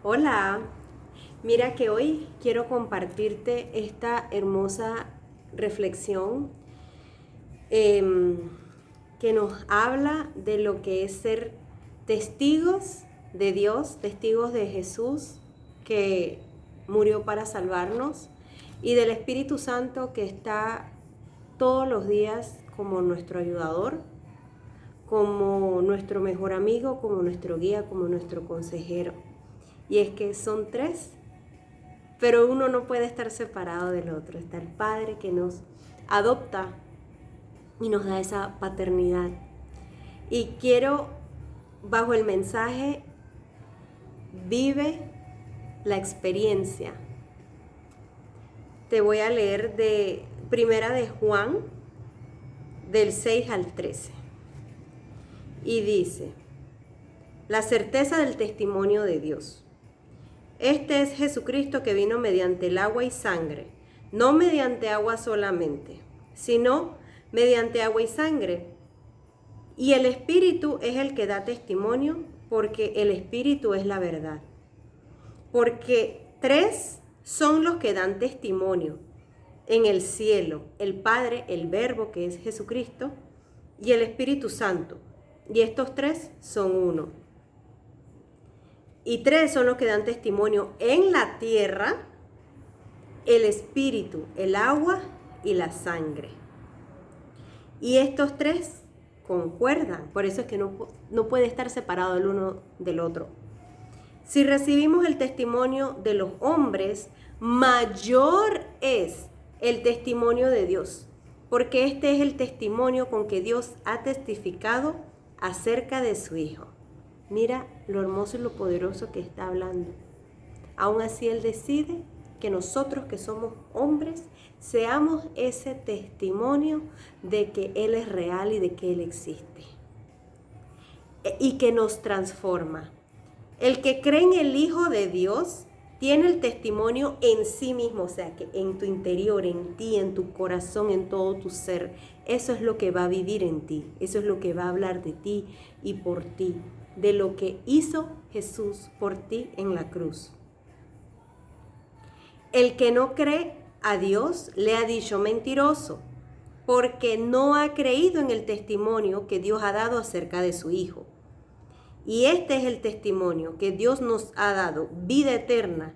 Hola, mira que hoy quiero compartirte esta hermosa reflexión que nos habla de lo que es ser testigos de Dios, testigos de Jesús que murió para salvarnos y del Espíritu Santo que está todos los días como nuestro ayudador, como nuestro mejor amigo, como nuestro guía, como nuestro consejero. Y es que son tres, pero uno no puede estar separado del otro. Está el Padre que nos adopta y nos da esa paternidad. Y quiero, bajo el mensaje, vive la experiencia. Te voy a leer de Primera de Juan, del 6 al 13. Y dice, la certeza del testimonio de Dios. Este es Jesucristo que vino mediante el agua y sangre, no mediante agua solamente, sino mediante agua y sangre. Y el Espíritu es el que da testimonio, porque el Espíritu es la verdad. Porque tres son los que dan testimonio en el cielo, el Padre, el Verbo, que es Jesucristo, y el Espíritu Santo. Y estos tres son uno. Y tres son los que dan testimonio en la tierra, el espíritu, el agua y la sangre. Y estos tres concuerdan, por eso es que no puede estar separado el uno del otro. Si recibimos el testimonio de los hombres, mayor es el testimonio de Dios, porque este es el testimonio con que Dios ha testificado acerca de su Hijo. Mira lo hermoso y lo poderoso que está hablando. Aún así Él decide que nosotros que somos hombres seamos ese testimonio de que Él es real y de que Él existe. Y que nos transforma. El que cree en el Hijo de Dios tiene el testimonio en sí mismo, o sea, que en tu interior, en ti, en tu corazón, en todo tu ser. Eso es lo que va a vivir en ti. Eso es lo que va a hablar de ti y por ti, de lo que hizo Jesús por ti en la cruz. El que no cree a Dios le ha dicho mentiroso, porque no ha creído en el testimonio que Dios ha dado acerca de su Hijo. Y este es el testimonio que Dios nos ha dado, vida eterna,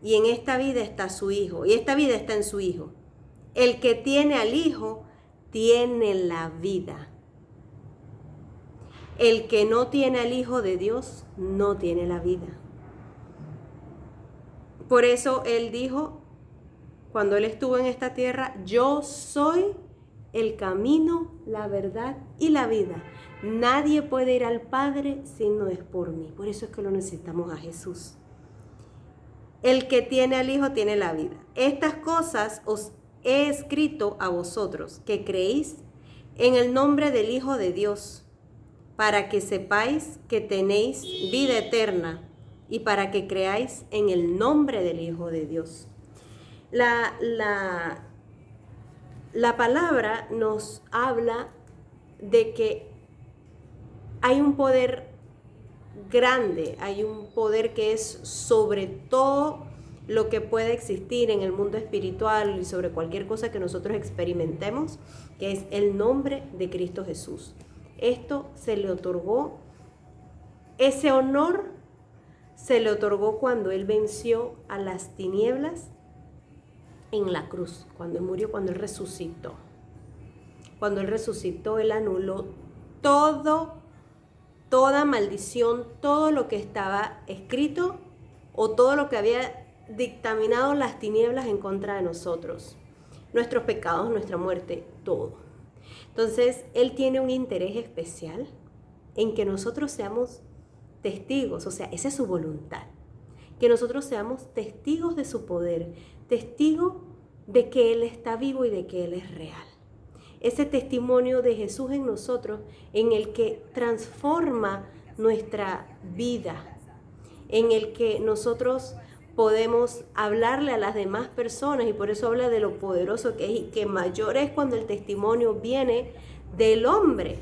y en esta vida está su Hijo, y esta vida está en su Hijo. El que tiene al Hijo tiene la vida. El que no tiene al Hijo de Dios no tiene la vida. Por eso Él dijo, cuando Él estuvo en esta tierra, yo soy el camino, la verdad y la vida. Nadie puede ir al Padre si no es por mí. Por eso es que lo necesitamos a Jesús. El que tiene al Hijo tiene la vida. Estas cosas os he escrito a vosotros, que creéis en el nombre del Hijo de Dios, para que sepáis que tenéis vida eterna y para que creáis en el nombre del Hijo de Dios. La palabra nos habla de que hay un poder grande, hay un poder que es sobre todo lo que puede existir en el mundo espiritual y sobre cualquier cosa que nosotros experimentemos, que es el nombre de Cristo Jesús. Esto se le otorgó, ese honor se le otorgó cuando Él venció a las tinieblas en la cruz, cuando Él murió, cuando Él resucitó. Cuando Él resucitó, Él anuló toda maldición, todo lo que estaba escrito o todo lo que había dictaminado las tinieblas en contra de nosotros. Nuestros pecados, nuestra muerte, todo. Entonces, Él tiene un interés especial en que nosotros seamos testigos, o sea, esa es su voluntad. Que nosotros seamos testigos de su poder, testigos de que Él está vivo y de que Él es real. Ese testimonio de Jesús en nosotros, en el que transforma nuestra vida, en el que nosotros podemos hablarle a las demás personas, y por eso habla de lo poderoso que es, y que mayor es cuando el testimonio viene del hombre,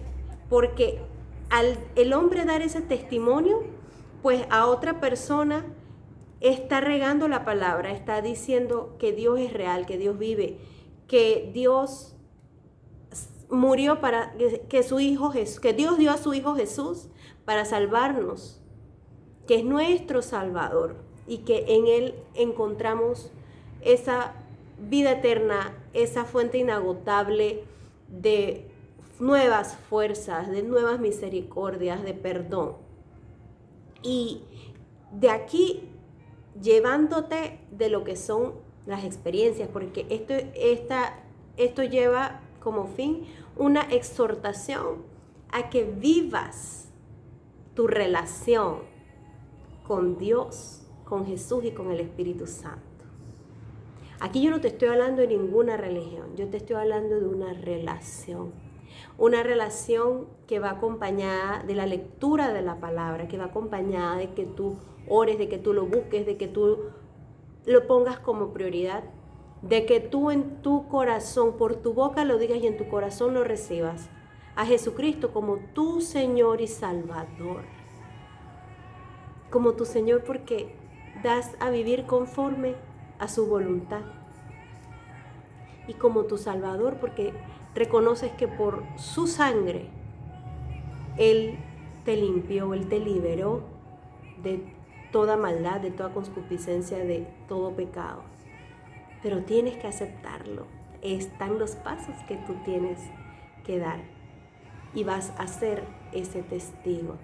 porque al el hombre dar ese testimonio, pues a otra persona está regando la palabra, está diciendo que Dios es real, que Dios vive, que Dios murió para que su hijo que Dios dio a su hijo Jesús para salvarnos, que es nuestro Salvador y que en él encontramos esa vida eterna, esa fuente inagotable de nuevas fuerzas, de nuevas misericordias, de perdón. Y de aquí llevándote de lo que son las experiencias, porque esto lleva como fin una exhortación a que vivas tu relación con Dios, con Jesús y con el Espíritu Santo. Aquí yo no te estoy hablando de ninguna religión, yo te estoy hablando de una relación que va acompañada de la lectura de la palabra, que va acompañada de que tú ores, de que tú lo busques, de que tú lo pongas como prioridad, de que tú en tu corazón, por tu boca lo digas y en tu corazón lo recibas a Jesucristo como tu Señor y Salvador. Como tu Señor, porque das a vivir conforme a su voluntad. Y como tu Salvador, porque reconoces que por su sangre Él te limpió, Él te liberó de toda maldad, de toda concupiscencia, de todo pecado. Pero tienes que aceptarlo. Están los pasos que tú tienes que dar. Y vas a ser ese testigo.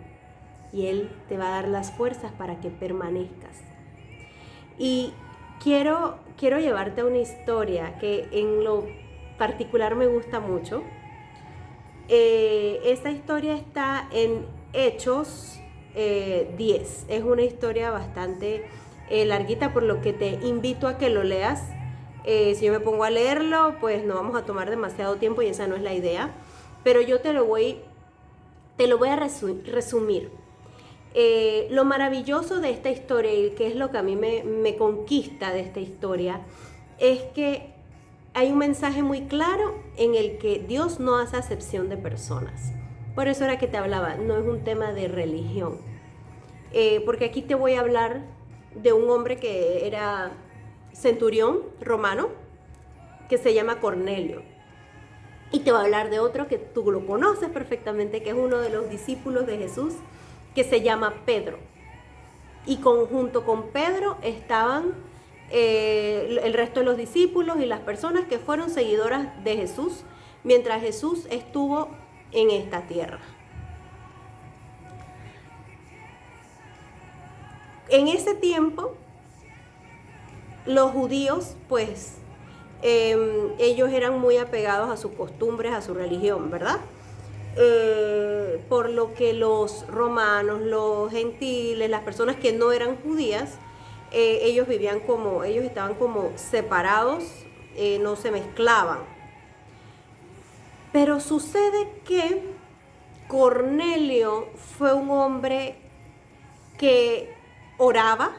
Y Él te va a dar las fuerzas para que permanezcas. Y quiero llevarte a una historia que en lo particular me gusta mucho. Esta historia está en Hechos 10. Es una historia bastante larguita, por lo que te invito a que lo leas. Si yo me pongo a leerlo, pues no vamos a tomar demasiado tiempo y esa no es la idea. Pero yo te lo voy a resumir. Lo maravilloso de esta historia, y que es lo que a mí me conquista de esta historia, es que hay un mensaje muy claro en el que Dios no hace acepción de personas. Por eso era que te hablaba, no es un tema de religión. Porque aquí te voy a hablar de un hombre que era centurión romano, que se llama Cornelio. Y te voy a hablar de otro que tú lo conoces perfectamente, que es uno de los discípulos de Jesús, que se llama Pedro. Y junto con Pedro estaban el resto de los discípulos y las personas que fueron seguidoras de Jesús mientras Jesús estuvo en esta tierra. En ese tiempo, los judíos, pues, ellos eran muy apegados a sus costumbres, a su religión, ¿verdad? Por lo que los romanos, los gentiles, las personas que no eran judías, ellos estaban como separados, no se mezclaban. Pero sucede que Cornelio fue un hombre que oraba.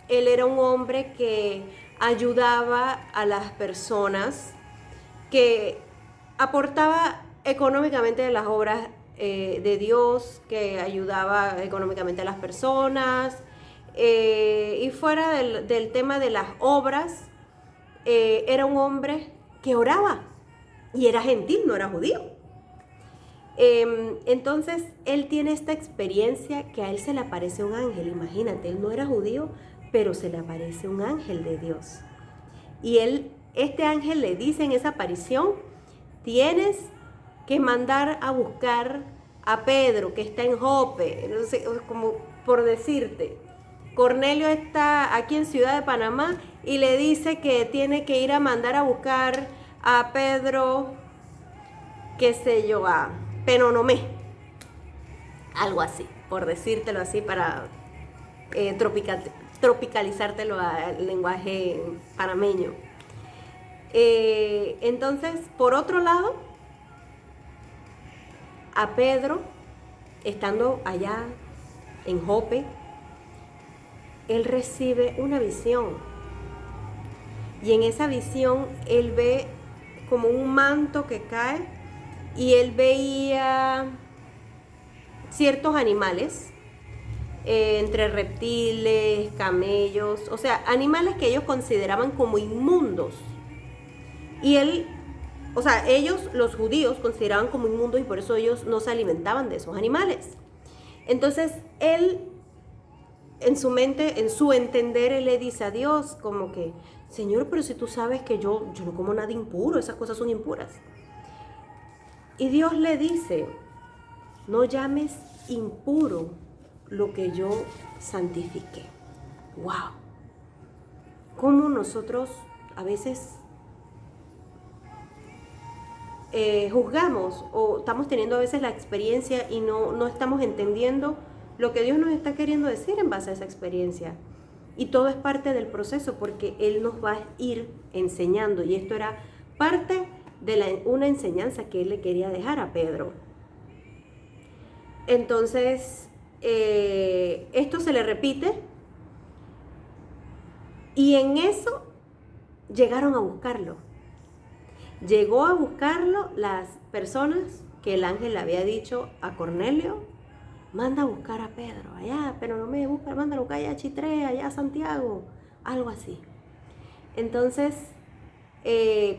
Él era un hombre que ayudaba a las personas, que aportaba económicamente a las obras de Dios, que ayudaba económicamente a las personas, y fuera del tema de las obras, era un hombre que oraba y era gentil, no era judío. Entonces él tiene esta experiencia que a él se le aparece un ángel. Imagínate, él no era judío, pero se le aparece un ángel de Dios. Y este ángel le dice en esa aparición: tienes que mandar a buscar a Pedro, que está en Jope. No sé, como por decirte, Cornelio está aquí en Ciudad de Panamá y le dice que tiene que ir a mandar a buscar a Pedro, qué sé yo, a Penonomé, algo así, por decírtelo así, para tropicalizártelo al lenguaje panameño. Entonces, por otro lado, a Pedro, estando allá en Jope, él recibe una visión. Y en esa visión él ve como un manto que cae, y él veía ciertos animales entre reptiles, camellos, o sea, animales que ellos consideraban como inmundos. Y ellos, los judíos, consideraban como inmundos y por eso ellos no se alimentaban de esos animales. Entonces, él, en su mente, en su entender, él le dice a Dios como que, Señor, pero si tú sabes que yo no como nada impuro, esas cosas son impuras. Y Dios le dice, no llames impuro lo que yo santifiqué. ¡Wow! Cómo nosotros a veces juzgamos o estamos teniendo a veces la experiencia y no estamos entendiendo lo que Dios nos está queriendo decir en base a esa experiencia. Y todo es parte del proceso porque Él nos va a ir enseñando. Y esto era parte de una enseñanza que Él le quería dejar a Pedro. Entonces, esto se le repite. Y en eso llegaron a buscarlo. Llegó a buscarlo las personas que el ángel le había dicho a Cornelio, manda a buscar a Pedro allá, pero no me busca, mándalo a buscar allá a Chitré, allá a Santiago, algo así. Entonces,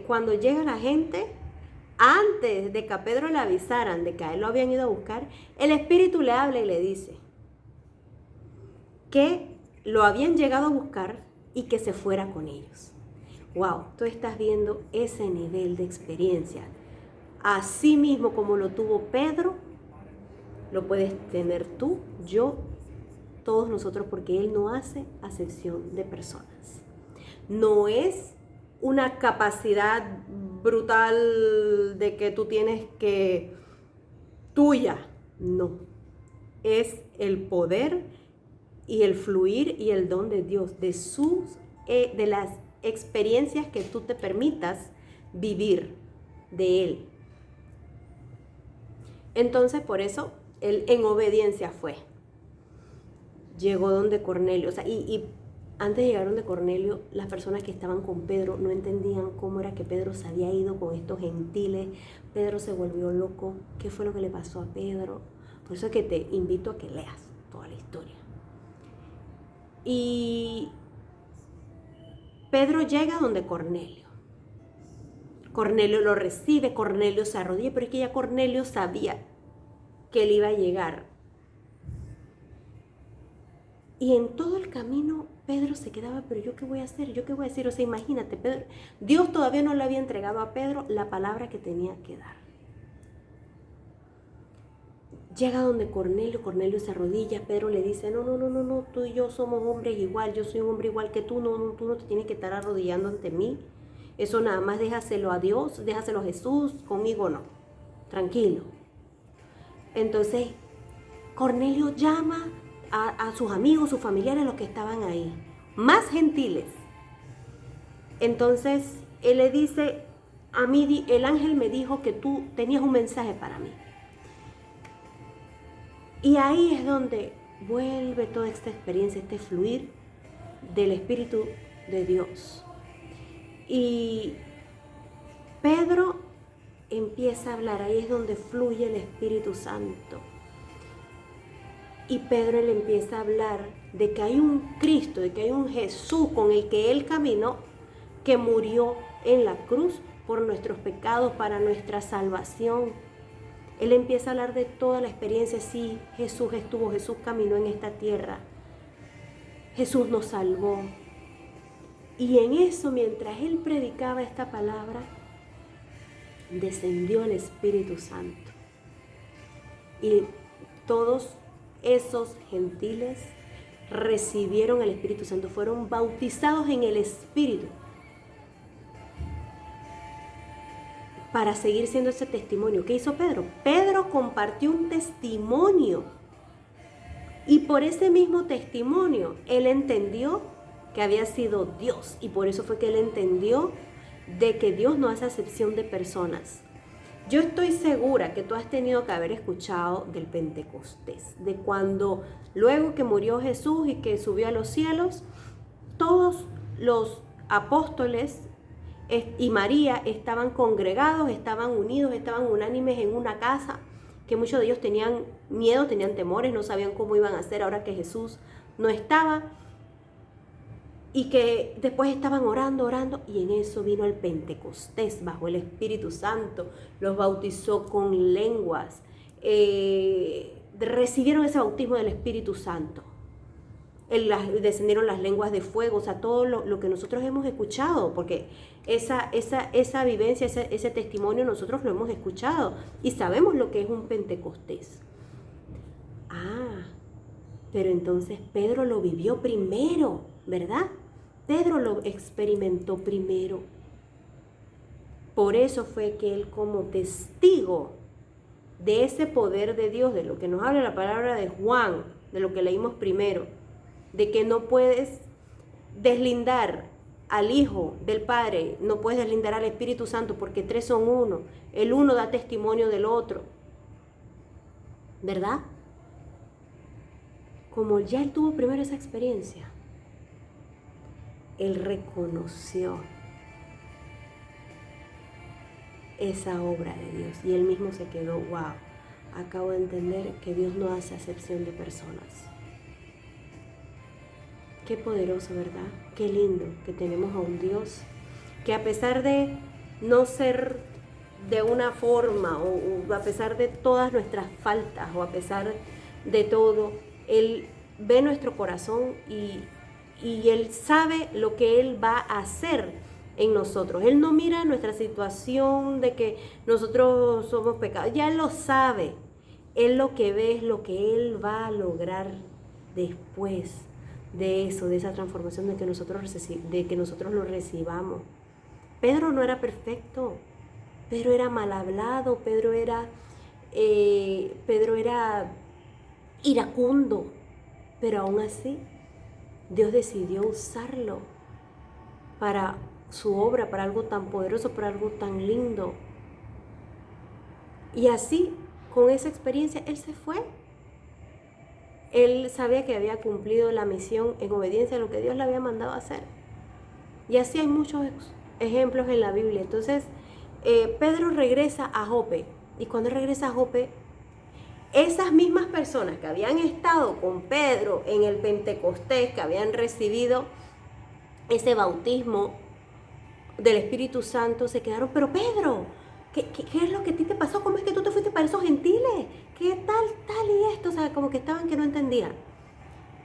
cuando llega la gente, antes de que a Pedro le avisaran de que a él lo habían ido a buscar, el Espíritu le habla y le dice que lo habían llegado a buscar y que se fuera con ellos. Wow, tú estás viendo ese nivel de experiencia. Así mismo como lo tuvo Pedro, lo puedes tener tú, yo, todos nosotros, porque Él no hace acepción de personas. No es una capacidad brutal de que tú tienes que tuya, no. Es el poder y el fluir y el don de Dios, de las experiencias que tú te permitas vivir de Él. Entonces, por eso, Él en obediencia fue. Llegó donde Cornelio, y antes de llegar donde Cornelio, las personas que estaban con Pedro no entendían cómo era que Pedro se había ido con estos gentiles. Pedro se volvió loco. ¿Qué fue lo que le pasó a Pedro? Por eso es que te invito a que leas toda la historia. Y Pedro llega donde Cornelio. Cornelio lo recibe, Cornelio se arrodilla, pero es que ya Cornelio sabía que él iba a llegar. Y en todo el camino Pedro se quedaba, pero ¿yo qué voy a hacer? ¿Yo qué voy a decir? O sea, imagínate, Pedro, Dios todavía no le había entregado a Pedro la palabra que tenía que dar. Llega donde Cornelio se arrodilla, Pedro le dice, no, tú y yo somos hombres igual, yo soy un hombre igual que tú no te tienes que estar arrodillando ante mí. Eso nada más déjaselo a Dios, déjaselo a Jesús, conmigo no, tranquilo. Entonces, Cornelio llama a sus amigos, sus familiares, los que estaban ahí, más gentiles. Entonces, él le dice, a mí el ángel me dijo que tú tenías un mensaje para mí. Y ahí es donde vuelve toda esta experiencia, este fluir del Espíritu de Dios. Y Pedro empieza a hablar, ahí es donde fluye el Espíritu Santo. Y Pedro le empieza a hablar de que hay un Cristo, de que hay un Jesús con el que él caminó, que murió en la cruz por nuestros pecados, para nuestra salvación. Él empieza a hablar de toda la experiencia. Sí, Jesús caminó en esta tierra. Jesús nos salvó. Y en eso, mientras él predicaba esta palabra, descendió el Espíritu Santo. Y todos esos gentiles recibieron el Espíritu Santo, fueron bautizados en el Espíritu para seguir siendo ese testimonio. ¿Qué hizo Pedro? Pedro compartió un testimonio y por ese mismo testimonio él entendió que había sido Dios, y por eso fue que él entendió de que Dios no hace acepción de personas. Yo estoy segura que tú has tenido que haber escuchado del Pentecostés, de cuando luego que murió Jesús y que subió a los cielos, todos los apóstoles y María estaban congregados, estaban unidos, estaban unánimes en una casa, que muchos de ellos tenían miedo, tenían temores, no sabían cómo iban a hacer ahora que Jesús no estaba. Y que después estaban orando, y en eso vino el Pentecostés, bajo el Espíritu Santo, los bautizó con lenguas, recibieron ese bautismo del Espíritu Santo, descendieron las lenguas de fuego, o sea, todo lo que nosotros hemos escuchado, porque esa vivencia, ese testimonio nosotros lo hemos escuchado y sabemos lo que es un Pentecostés. Pero entonces Pedro lo vivió primero, ¿verdad? Pedro lo experimentó primero. Por eso fue que él, como testigo de ese poder de Dios, de lo que nos habla la palabra de Juan, de lo que leímos primero, de que no puedes deslindar al Hijo del Padre, no puedes deslindar al Espíritu Santo, porque tres son uno. El uno da testimonio del otro, ¿verdad? Como ya él tuvo primero esa experiencia, él reconoció esa obra de Dios y él mismo se quedó, wow, acabo de entender que Dios no hace acepción de personas. Qué poderoso, ¿verdad? Qué lindo que tenemos a un Dios que, a pesar de no ser de una forma, o a pesar de todas nuestras faltas, o a pesar de todo, Él ve nuestro corazón y Él sabe lo que Él va a hacer en nosotros. Él no mira nuestra situación de que nosotros somos pecados, ya Él lo sabe. Él lo que ve es lo que Él va a lograr después de eso, de esa transformación de que nosotros lo recibamos. Pedro no era perfecto, Pedro era mal hablado, Pedro era iracundo, pero aún así Dios decidió usarlo para su obra, para algo tan poderoso, para algo tan lindo. Y así, con esa experiencia, él se fue. Él sabía que había cumplido la misión en obediencia a lo que Dios le había mandado a hacer. Y así hay muchos ejemplos en la Biblia. Entonces, Pedro regresa a Jope. Y cuando regresa a Jope, esas mismas personas que habían estado con Pedro en el Pentecostés, que habían recibido ese bautismo del Espíritu Santo, se quedaron, pero Pedro, ¿qué es lo que a ti te pasó? ¿Cómo es que tú te fuiste para esos gentiles? ¿Qué tal y esto? O sea, como que estaban que no entendían.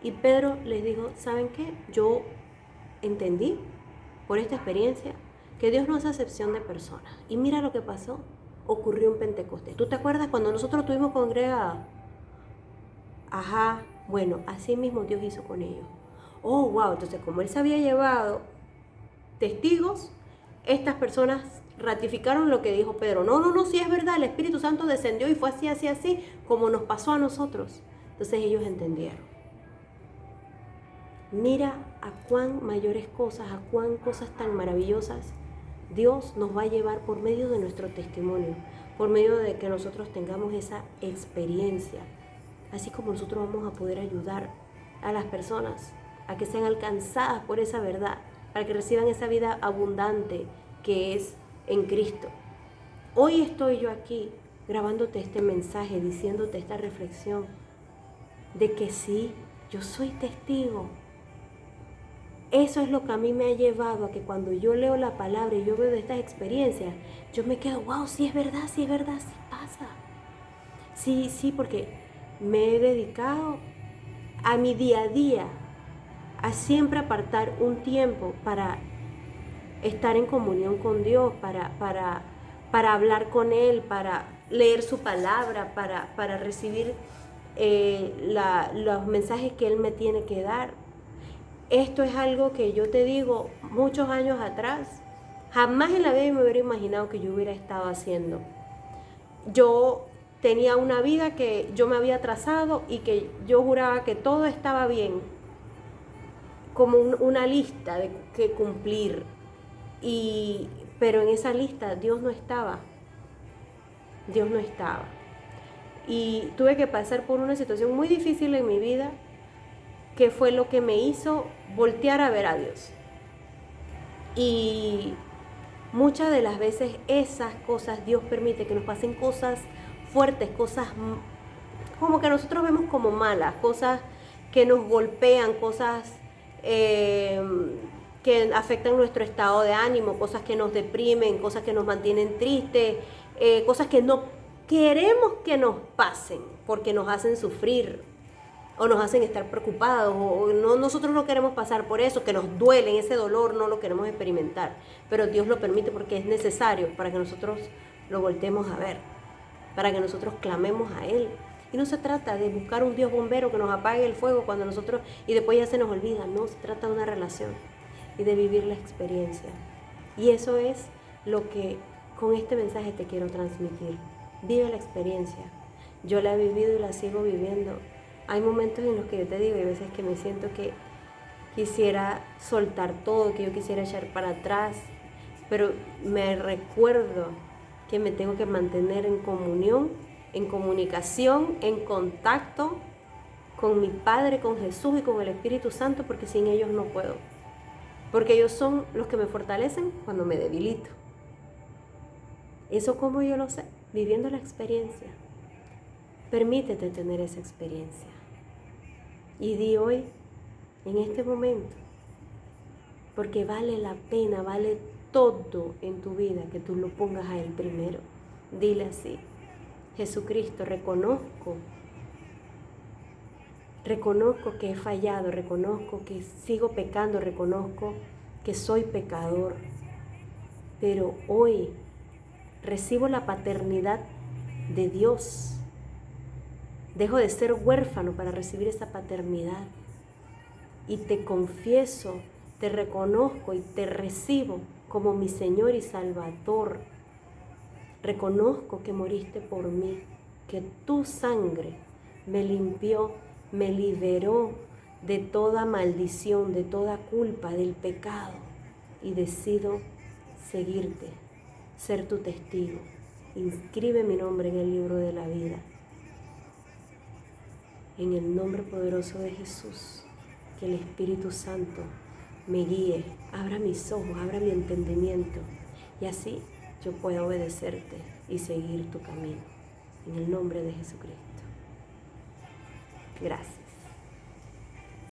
Y Pedro les dijo, ¿saben qué? Yo entendí por esta experiencia que Dios no hace acepción de personas. Y mira lo que pasó. Ocurrió un Pentecostés. ¿Tú te acuerdas cuando nosotros estuvimos congregados? Ajá, bueno, así mismo Dios hizo con ellos. Oh, wow, entonces como Él se había llevado testigos, estas personas ratificaron lo que dijo Pedro. No, sí es verdad, el Espíritu Santo descendió y fue así, como nos pasó a nosotros. Entonces ellos entendieron. Mira a cuán mayores cosas, a cuán cosas tan maravillosas Dios nos va a llevar por medio de nuestro testimonio, por medio de que nosotros tengamos esa experiencia. Así como nosotros vamos a poder ayudar a las personas a que sean alcanzadas por esa verdad, para que reciban esa vida abundante que es en Cristo. Hoy estoy yo aquí grabándote este mensaje, diciéndote esta reflexión de que sí, yo soy testigo. Eso es lo que a mí me ha llevado a que cuando yo leo la palabra y yo veo de estas experiencias, yo me quedo, wow, sí es verdad, sí pasa. Sí, porque me he dedicado a mi día a día, a siempre apartar un tiempo para estar en comunión con Dios, para hablar con Él, para leer su palabra, para recibir los mensajes que Él me tiene que dar. Esto es algo que yo te digo, muchos años atrás, jamás en la vida me hubiera imaginado que yo hubiera estado haciendo. Yo tenía una vida que yo me había trazado y que yo juraba que todo estaba bien, como una lista de que cumplir. Pero en esa lista Dios no estaba. Y tuve que pasar por una situación muy difícil en mi vida, que fue lo que me hizo voltear a ver a Dios. Y muchas de las veces esas cosas Dios permite que nos pasen cosas fuertes, cosas como que nosotros vemos como malas, cosas que nos golpean, cosas que afectan nuestro estado de ánimo, cosas que nos deprimen, cosas que nos mantienen tristes, cosas que no queremos que nos pasen porque nos hacen sufrir o nos hacen estar preocupados, o no, nosotros no queremos pasar por eso, que nos duele, ese dolor no lo queremos experimentar, pero Dios lo permite porque es necesario para que nosotros lo voltemos a ver, para que nosotros clamemos a Él. Y no se trata de buscar un Dios bombero que nos apague el fuego cuando nosotros, y después ya se nos olvida, no, se trata de una relación y de vivir la experiencia. Y eso es lo que con este mensaje te quiero transmitir. Vive la experiencia. Yo la he vivido y la sigo viviendo. Hay momentos en los que yo te digo, hay veces que me siento que quisiera soltar todo, que yo quisiera echar para atrás, pero me recuerdo que me tengo que mantener en comunión, en comunicación, en contacto con mi Padre, con Jesús y con el Espíritu Santo, porque sin ellos no puedo. Porque ellos son los que me fortalecen cuando me debilito. Eso como yo lo sé, viviendo la experiencia. Permítete tener esa experiencia. Y di hoy, en este momento, porque vale la pena, vale todo en tu vida que tú lo pongas a Él primero. Dile así: Jesucristo, reconozco que he fallado, reconozco que sigo pecando, reconozco que soy pecador, pero hoy recibo la paternidad de Dios. Dejo de ser huérfano para recibir esa paternidad. Y te confieso, te reconozco y te recibo como mi Señor y Salvador. Reconozco que moriste por mí, que tu sangre me limpió, me liberó de toda maldición, de toda culpa, del pecado. Y decido seguirte, ser tu testigo. Inscribe mi nombre en el libro de la vida. En el nombre poderoso de Jesús, que el Espíritu Santo me guíe, abra mis ojos, abra mi entendimiento, y así yo pueda obedecerte y seguir tu camino. En el nombre de Jesucristo. Gracias.